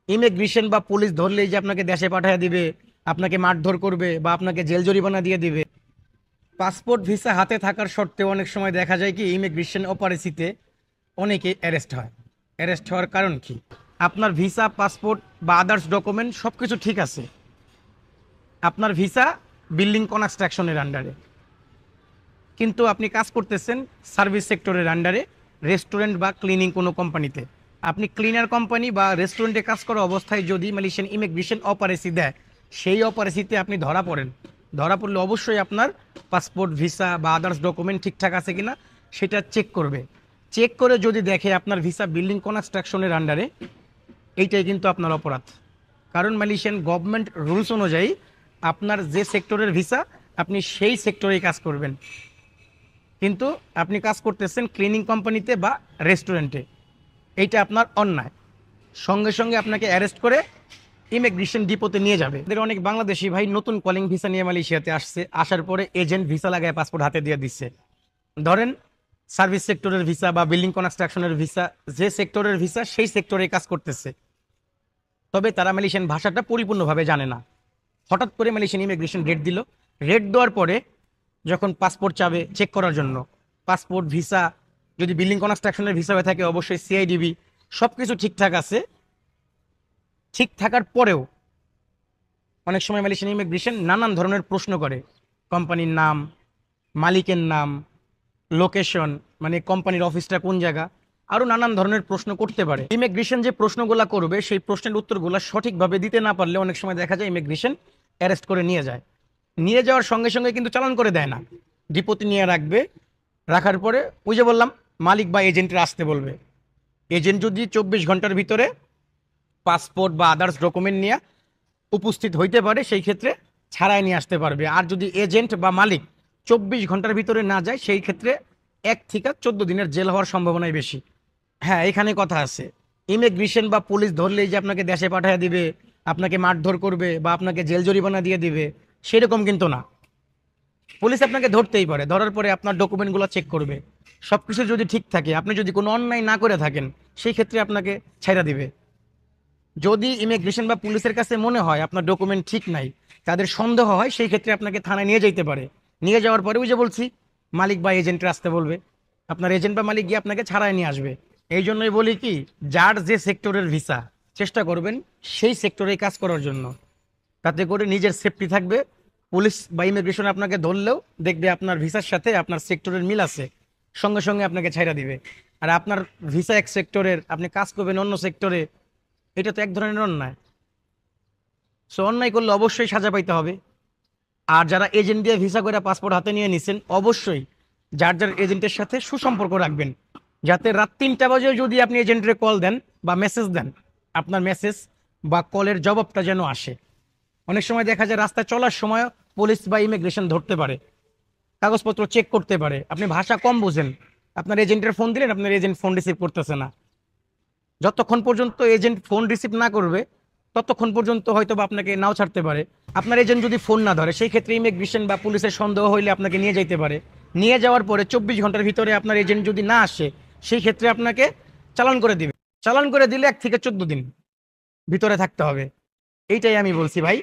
Immigration বা police ধরলেই যে আপনাকে দেশে পাঠিয়ে দিবে, আপনাকে মারধর করবে বা আপনাকে জেল জরিমানা দিয়ে দিবে। পাসপোর্ট ভিসা হাতে থাকার সত্ত্বেও অনেক সময় দেখা যায় কি ইমিগ্রেশন অপারেসিতে অনেকে অ্যারেস্ট হয়। অ্যারেস্ট হওয়ার কারণ কি? আপনার ভিসা, পাসপোর্ট বা আদার্স ডকুমেন্ট সব কিছু ঠিক আছে, আপনার ভিসা বিল্ডিং কনস্ট্রাকশনের আন্ডারে, কিন্তু আপনি কাজ করতেছেন সার্ভিস সেক্টরের আন্ডারে, রেস্টুরেন্ট বা ক্লিনিং কোনো কোম্পানিতে। আপনি ক্লিনার কোম্পানি বা রেস্টুরেন্টে কাজ করা অবস্থায় যদি মালয়েশিয়ান ইমিগ্রেশন অপারেসি দেয়, সেই অপারেসিতে আপনি ধরা পড়েন। ধরা পড়লে অবশ্যই আপনার পাসপোর্ট, ভিসা বা আদার্স ডকুমেন্ট ঠিকঠাক আছে কিনা সেটা চেক করবে। চেক করে যদি দেখে আপনার ভিসা বিল্ডিং কনস্ট্রাকশনের আন্ডারে, এইটাই কিন্তু আপনার অপরাধ। কারণ মালয়েশিয়ান গভর্নমেন্ট রুলস অনুযায়ী আপনার যে সেক্টরের ভিসা, আপনি সেই সেক্টরেই কাজ করবেন, কিন্তু আপনি কাজ করতেছেন ক্লিনিং কোম্পানিতে বা রেস্টুরেন্টে, এইটা আপনার অন্যায়। সঙ্গে সঙ্গে আপনাকে অ্যারেস্ট করে ইমিগ্রেশন ডিপোতে নিয়ে যাবে। এদের অনেক বাংলাদেশি ভাই নতুন কলিং ভিসা নিয়ে মালয়েশিয়াতে আসছে, আসার পরে এজেন্ট ভিসা লাগায় পাসপোর্ট হাতে দিয়ে দিচ্ছে। ধরেন সার্ভিস সেক্টরের ভিসা বা বিল্ডিং কনস্ট্রাকশনের ভিসা, যে সেক্টরের ভিসা সেই সেক্টরে কাজ করতেছে, তবে তারা মালয়েশিয়ান ভাষাটা পরিপূর্ণভাবে জানে না। হঠাৎ করে মালয়েশিয়ান ইমিগ্রেশন রেট দিল। রেট দেওয়ার পরে যখন পাসপোর্ট চাবে চেক করার জন্য, পাসপোর্ট, ভিসা, যদি বিল্ডিং কনস্ট্রাকশনের ভিসা হয়ে থাকে অবশ্যই সিআইডিবি, সব কিছু ঠিকঠাক আছে। ঠিক থাকার পরেও অনেক সময় মালয়েশিয়ান ইমিগ্রেশন নানান ধরনের প্রশ্ন করে। কোম্পানির নাম, মালিকের নাম, লোকেশন, মানে কোম্পানির অফিসটা কোন জায়গা, আরও নানান ধরনের প্রশ্ন করতে পারে। ইমিগ্রেশন যে প্রশ্নগুলো করবে সেই প্রশ্নের উত্তরগুলো সঠিকভাবে দিতে না পারলে অনেক সময় দেখা যায় ইমিগ্রেশন অ্যারেস্ট করে নিয়ে যায়। নিয়ে যাওয়ার সঙ্গে সঙ্গে কিন্তু চালান করে দেয় না, ডিপোতে নিয়ে রাখবে। রাখার পরে ওই যে বললাম, মালিক বা এজেন্টরা আসতে বলবে। এজেন্ট যদি 24 ঘন্টার ভিতরে পাসপোর্ট বা আদার্স ডকুমেন্ট নিয়ে উপস্থিত হইতে পারে, সেই ক্ষেত্রে ছাড়াই নিয়ে আসতে পারবে। আর যদি এজেন্ট বা মালিক 24 ঘন্টার ভিতরে না যায়, সেই ক্ষেত্রে 1 থেকে 14 দিনের জেল হওয়ার সম্ভাবনাই বেশি। হ্যাঁ, এখানে কথা আছে, ইমিগ্রেশন বা পুলিশ ধরলেই যে আপনাকে দেশে পাঠিয়ে দিবে, আপনাকে মারধর করবে বা আপনাকে জেল জরিমানা দিয়ে দিবে, সেরকম কিন্তু না। পুলিশ আপনাকে ধরতেই পারে, ধরার পরে আপনার ডকুমেন্টগুলো চেক করবে। সব কিছু যদি ঠিক থাকে, আপনি যদি কোনো অন্যায় না করে থাকেন, সেই ক্ষেত্রে আপনাকে ছাইড়া দিবে। যদি ইমিগ্রেশন বা পুলিশের কাছে মনে হয় আপনার ডকুমেন্ট ঠিক নাই, তাদের সন্দেহ হয়, সেই ক্ষেত্রে আপনাকে থানায় নিয়ে যেতে পারে। নিয়ে যাওয়ার পরে ওই যে বলছি, মালিক বা এজেন্টরা আসতে বলবে, আপনার এজেন্ট বা মালিক গিয়ে আপনাকে ছাড়াই নিয়ে আসবে। এই জন্যই বলি কি, যার যে সেক্টরের ভিসা, চেষ্টা করবেন সেই সেক্টরে কাজ করার জন্য, তাতে করে নিজের সেফটি থাকবে। পুলিশ বা ইমিগ্রেশন আপনাকে ধরলেও দেখবে আপনার ভিসার সাথে আপনার সেক্টরের মিল আছে, সঙ্গে সঙ্গে আপনাকে ছাইড়া দিবে। আর আপনার ভিসা এক সেক্টরের, আপনি কাজ করবেন অন্য সেক্টরে, এটা তো এক ধরনের অন্যায়। সো অন্যায় করলে অবশ্যই সাজা পাইতে হবে। আর যারা এজেন্ট দিয়ে ভিসা করে পাসপোর্ট হাতে নিয়ে নিছেন, অবশ্যই যার যার এজেন্টের সাথে সুসম্পর্ক রাখবেন, যাতে রাত 3টা বাজে যদি আপনি এজেন্টের কল দেন বা মেসেজ দেন, আপনার মেসেজ বা কলের জবাবটা যেন আসে। অনেক সময় দেখা যায় রাস্তায় চলার সময় পুলিশ বা ইমিগ্রেশন ধরতে পারে, কাগজপত্র চেক করতে পারে, আপনি ভাষা কম বুঝেন, আপনার এজেন্টের ফোন দিলেন, আপনার এজেন্ট ফোন রিসিভ করতেছে না। যতক্ষণ পর্যন্ত এজেন্ট ফোন রিসিভ না করবে, ততক্ষণ পর্যন্ত হয়তো বা আপনাকে নাও ছাড়তে পারে। আপনার এজেন্ট যদি ফোন না ধরে, সেই ক্ষেত্রে ইমিগ্রেশন বা পুলিশের সন্দেহ হইলে আপনাকে নিয়ে যেতে পারে। নিয়ে যাওয়ার পরে 24 ঘন্টার ভিতরে আপনার এজেন্ট যদি না আসে, সেই ক্ষেত্রে আপনাকে চালান করে দিবে। চালান করে দিলে 1 থেকে 14 দিন ভিতরে থাকতে হবে। এইটাই আমি বলছি ভাই।